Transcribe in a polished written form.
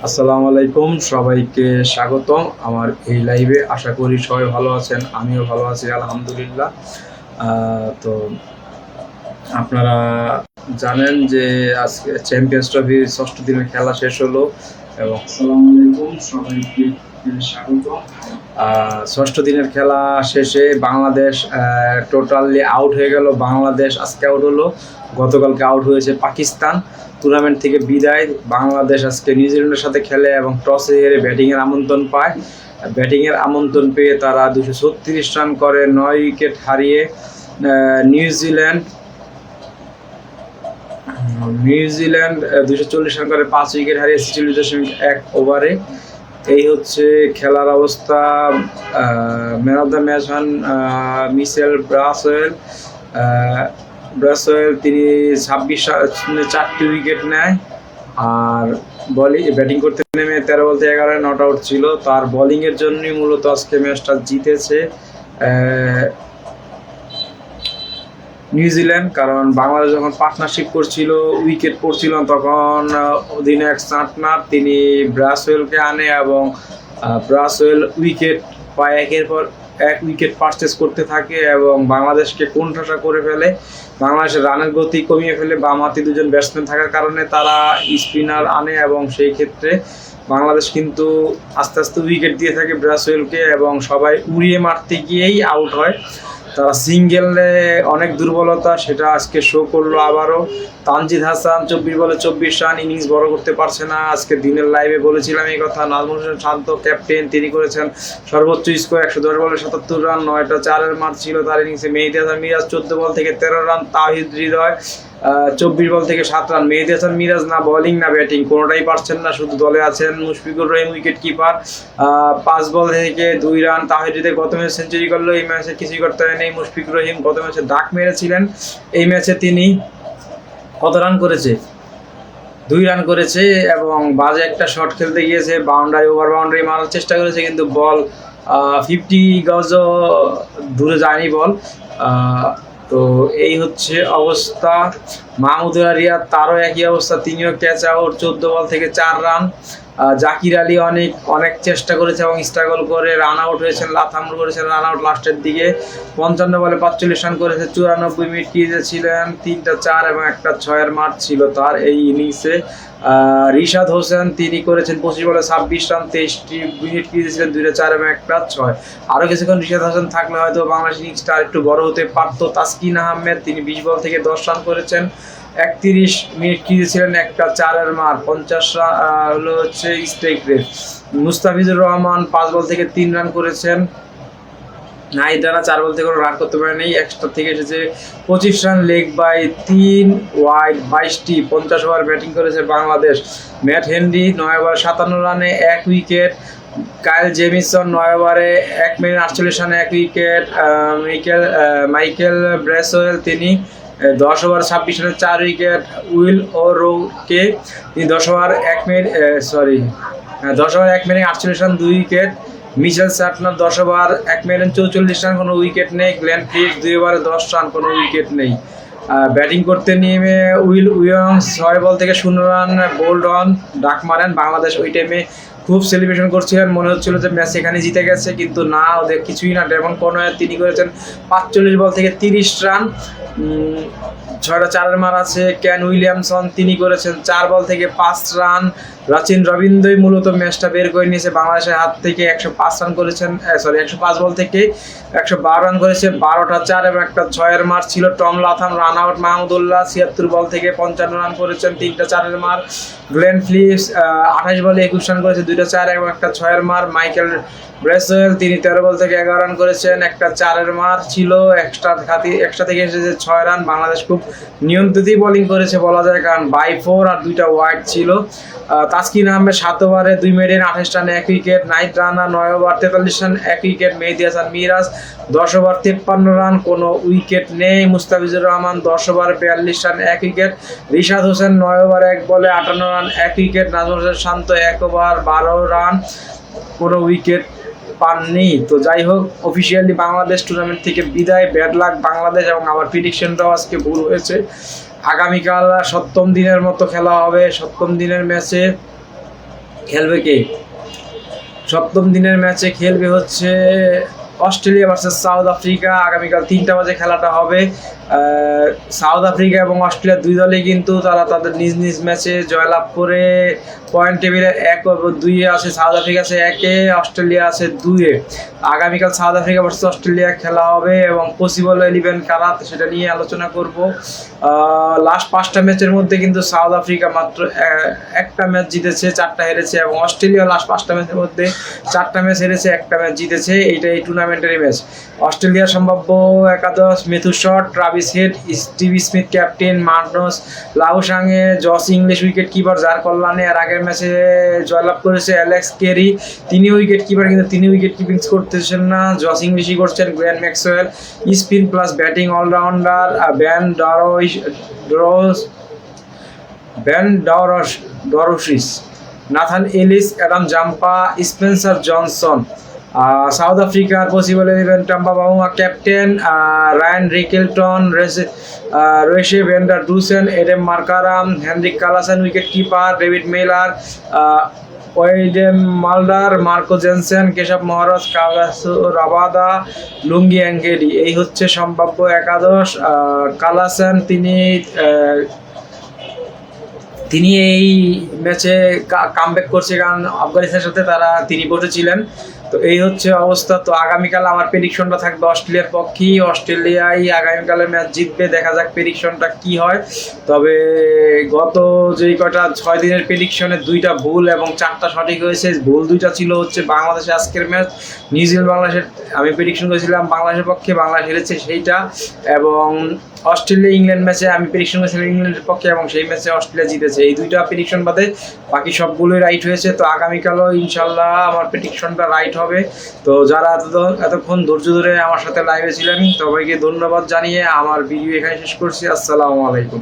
আসসালামু আলাইকুম, সবাইকে স্বাগতম আমার এই লাইভে। আশা করি সবাই ভালো আছেন, আমিও ভালো আছি আলহামদুলিল্লাহ। তো আপনারা জানেন যে আজকে চ্যাম্পিয়ন্স ট্রফির ষষ্ঠ দিনের খেলা শেষ হলো এবং আসসালামু আলাইকুম, সবাইকে স্বাগতম। ষষ্ঠ দিনের খেলা শেষে বাংলাদেশ টোটালি আউট হয়ে গেল। বাংলাদেশ আজকে আউট হলো, গতকালকে আউট হয়েছে পাকিস্তান। টুর্নামেন্ট থেকে বিদায়। বাংলাদেশ আজকে নিউজিল্যান্ডের সাথে খেলে এবং টসে হেরে ব্যাটিংয়ের আমন্ত্রণ পায়। ব্যাটিংয়ের আমন্ত্রণ পেয়ে তারা 236 রান করে 9 উইকেট হারিয়ে নিউজিল্যান্ড 240 রান করে 5 উইকেট হারিয়ে 46.1 ওভারে। এই হচ্ছে খেলার অবস্থা। ম্যান অফ দ্য ম্যাচ হন মিচেল ব্রাসওয়েল। তিনি 26 রানে 4টি উইকেট নেয়। আর ব্যাটিং করতে নেমে 13 বল থেকে 11 নট আউট ছিল। তার বোলিংয়ের জন্যই মূলত আজকে ম্যাচটা জিতেছে নিউজিল্যান্ড। কারণ বাংলাদেশ যখন পার্টনারশিপ করছিল, উইকেট পড়ছিল, তখন অধিনায়ক সান্টনার তিনি ব্রাসওয়েলকে আনে এবং ব্রাসওয়েল উইকেট পায়, একের পর এক উইকেট পারচেস করতে থাকে এবং বাংলাদেশকে কোণঠাসা করে ফেলে। বাংলাদেশের রানের গতি কমিয়ে ফেলে। বামহাতি দুজন ব্যাটসম্যান থাকার কারণে তারা স্পিনার আনে এবং সেই ক্ষেত্রে বাংলাদেশ কিন্তু আস্তে আস্তে উইকেট দিয়ে থাকে ব্রাসওয়েলকে এবং সবাই উড়িয়ে মারতে গিয়েই আউট হয়। তারা সিঙ্গেলে অনেক দুর্বলতা, সেটা আজকে শো করলো আবারও। তানজিদ হাসান 24 বলে 24 রান, ইনিংস বড় করতে পারছে না। আজকে দিনের লাইভে বলেছিলাম এই কথা। নাজমুল হোসেন শান্ত ক্যাপ্টেন, তিনি করেছেন সর্বোচ্চ স্কোর 110 বলে 77 রান, 9টা 4-এর মার ছিল তার ইনিংসে। মেহেদী হাসান মিরাজ 14 বল থেকে 13 রান, তাওহিদ হৃদয় 24 বল থেকে 7 রান। মেহেদী হাসান মিরাজ না বোলিং না ব্যাটিং কোনোটাই পারছেন না, শুধু দলে আছেন মুশফিকুর রহিম উইকেট কিপার। 5 বল থেকে 2 রান। তাওহিদ হৃদয় গত ম্যাচে সেঞ্চুরি করলো, এই ম্যাচে কিছুই করতে হয়নি। মুশফিকুর রহিম গত ম্যাচে ডাক মেরেছিলেন, এই ম্যাচে তিনি কত রান করেছে? 2 রান করেছে এবং বাজে একটা শট খেলতে গিয়েছে, ওভার বাউন্ডারি মারার চেষ্টা করেছে, কিন্তু বল 50 গজও দূরে যায়নি বল। তো এই হচ্ছে অবস্থা। মাহমুদুল রিয়াদ, তারও একই অবস্থা, তিনিও ক্যাচ আউট 14 বল থেকে 4 রান। জাকির আলী অনেক চেষ্টা করেছে এবং স্ট্রাগল করে রান আউট হয়েছেন। লাথাম করেছেন রান আউট লাস্টের দিকে। 55 বলে 45 রান করেছে, 94 মিনিট ক্রিজে ছিলেন, 3টা 4 এবং একটা 6-এর মার ছিল তার এই ইনিংসে। রিশাদ হোসেন, তিনি করেছেন 25 বলে 26 রান, 23টি মিনিট ক্রিজে ছিলেন, 2টা 4 এবং একটা 6। আরও কিছুক্ষণ রিশাদ হোসেন থাকলে হয়তো বাংলাদেশ ইনিংসটা একটু বড় হতে পারত। তাসকিন আহমেদ, তিনি 20 বল থেকে 10 রান করেছেন, 31 মিনিট ক্রিজে ছিলেন, একটা 4-এর মার, 50 হলো হচ্ছে স্ট্রাইক রেট। মুস্তাফিজুর রহমান 5 বল থেকে 3 রান করেছেন। নাহিদ রানা 4 বল থেকে কোনো রান করতে পারেনি, এক্সট্রা থেকে এসেছে 25 রান, লেগ বাই 3 ওয়াইড 22টি। 50 ওভার ব্যাটিং করেছে বাংলাদেশ। ম্যাট হেনরি 9 ওভার 57 রানে 1 উইকেট। কাইল জেমিসন 9 ওভারে 1 মিনিট 48 রানে 1 উইকেট। মাইকেল ব্রেসওয়েল, তিনি 10 ওভার 26 রানে 4 উইকেট। উইল ওরোকে, তিনি 10 over 1 minute 48 run 2 wicket. Mitchell স্যাটনার 10 over 1 minute 44 run, কোনো উইকেট নেই। গ্লেন ফিলিপস 2 ওভারে 10 রান, কোনো উইকেট নেই। ব্যাটিং করতে নেমে উইল উইলিয়ামস 6 বল থেকে 0 রান বোল্ড অন ডাক মারেন। বাংলাদেশ ওই টাইমে খুব সেলিব্রেশন করছিলেন, মনে হচ্ছিল যে ম্যাচ এখানে জিতে গেছে, কিন্তু না, ওদের কিছুই না। ডেভন কনওয়ে, তিনি করেছেন 45 বল থেকে 30 রান, 6টা 4-এর মার আছে। কেন উইলিয়ামসন, তিনি করেছেন 4 বল থেকে 5 রান। রাচিন রবীন্দ্রই মূলত ম্যাচটা বের করে নিয়েছে বাংলাদেশের হাত থেকে। 105 রান করেছেন, 105 বল থেকে 112 রান করেছে, 12টা 4 এবং একটা 6-এর মার ছিল। Tom Latham run out. Mahmudullah 76 বল থেকে 55 রান করেছেন, 3টা 4-এর মার। গ্লেন ফিলিপস 28 বলে 21 রান করেছে, 2টা 4 এবং একটা 6-এর মার। মাইকেল ব্রেসওয়েল, তিনি 13 বল থেকে 11 রান করেছেন, একটা 4-এর মার ছিল, এক্সট্রা থেকে এসেছে 6 রান। বাংলাদেশ খুব নিয়ন্ত্রিতই বোলিং করেছে বলা যায়, কারণ বাই 4 আর 2টা ওয়াইড ছিল। তাসকিন আহমেদ 7 ওভারে 2 মিনিট 28 রানে 1 wicket. Nahid Rana 9 over 43 run 1 wicket. Mehedi Hasan Miraz 10 over 53 run, কোনো উইকেট নেই। Mustafizur Rahman 10 over 42 run 1 wicket. Rishad Hossain 9 over 1 বলে 58 run 1 wicket. Najmul Hossain Shanto 1 over 12 run, কোনো উইকেট পাননি। তো যাই হোক, অফিসিয়ালি বাংলাদেশ টুর্নামেন্ট থেকে বিদায়। ব্যাড লাক বাংলাদেশ, এবং আমার প্রিডিকশনটাও আজকে ভুল হয়েছে। আগামীকাল 7ম দিনের মতো খেলা হবে। 7ম দিনের ম্যাচে খেলবে কে? সপ্তম দিনের ম্যাচে খেলবে হচ্ছে অস্ট্রেলিয়া ভার্সেস সাউথ আফ্রিকা। আগামীকাল 3টা বাজে খেলাটা হবে। সাউথ আফ্রিকা এবং অস্ট্রেলিয়া দুই দলই কিন্তু তারা তাদের নিজ নিজ ম্যাচে জয়লাভ করে পয়েন্ট টেবিলে 1 ও 2 এ আছে। সাউথ আফ্রিকা আছে 1 এ, অস্ট্রেলিয়া আছে 2 এ। আগামীকাল সাউথ আফ্রিকা ভার্সেস অস্ট্রেলিয়া খেলা হবে এবং পসিবল 11 কারা সেটা নিয়ে আলোচনা করব। লাস্ট 5টা ম্যাচের মধ্যে কিন্তু সাউথ আফ্রিকা মাত্র একটা ম্যাচ জিতেছে, 4টা হেরেছে, এবং অস্ট্রেলিয়া লাস্ট 5টা ম্যাচের মধ্যে 4টা ম্যাচ হেরেছে, একটা ম্যাচ জিতেছে। এইটা এই টুর্নামেন্টেরই ম্যাচ। অস্ট্রেলিয়ার সম্ভাব্য একাদশ: Matthew Short, Travis Head, Steve Smith captain, Marnus লাউসাঙ্গে, জস ইংলিশ উইকেট কিপার, যার কল্যাণে এর আগের ম্যাচে জয়লাভ করেছে অ্যালেক্স কেরি, তিনি উইকেট কিপার, কিন্তু তিনি উইকেট কিপিং করতেছেন না, জস ইংলিশই করছেন। Glenn Maxwell spin plus batting allrounder, Ben Dwarshuis, Nathan Ellis, Adam Zampa, Spencer Johnson. South আফ্রিকার possible 11: Temba Bavuma captain, Ryan Rickelton, রয়েছে van der Dussen, Aiden Markram, Heinrich Klaasen wicket keeper, David মেলার, ওয়েডেন মালডার, Marco Jensen, Keshab মহারাজ, কাগাসু Rabada, লুঙ্গি অ্যাঙ্গেডি। এই হচ্ছে সম্ভাব্য একাদশ। কালাসেন তিনি এই ম্যাচে কামব্যাক করছে, কারণ আফগানিস্তানের সাথে তিনি বসেছিলেন। তো এই হচ্ছে অবস্থা। তো আগামীকাল আমার প্রেডিকশনটা থাকবে অস্ট্রেলিয়ার পক্ষেই। অস্ট্রেলিয়াই আগামীকালের ম্যাচ জিতবে, দেখা যাক প্রেডিকশনটা কি হয়। তবে গত যেই কটা 6 দিনের প্রেডিকশনে 2টা ভুল এবং 4টা সঠিক হয়েছে। ভুল 2টা ছিল হচ্ছে বাংলাদেশে আজকের ম্যাচ, নিউজিল্যান্ড বাংলাদেশের আমি প্রেডিকশন করেছিলাম বাংলাদেশের পক্ষে, বাংলাদেশ হেরেছে সেইটা, এবং অস্ট্রেলিয়া ইংল্যান্ড ম্যাচে আমি প্রেডিকশন করেছিলাম ইংল্যান্ডের পক্ষে এবং সেই ম্যাচে অস্ট্রেলিয়া জিতেছে। এই 2টা প্রেডিকশন বাদে বাকি সবগুলোই রাইট হয়েছে। তো আগামীকালও ইনশাল্লাহ আমার প্রেডিকশনটা রাইট হবে। তো যারা এতক্ষণ ধৈর্য ধরে আমার সাথে লাইভে ছিলেন সবাইকে ধন্যবাদ জানিয়ে আমার ভিডিও এখানে শেষ করছি। আসসালামু আলাইকুম।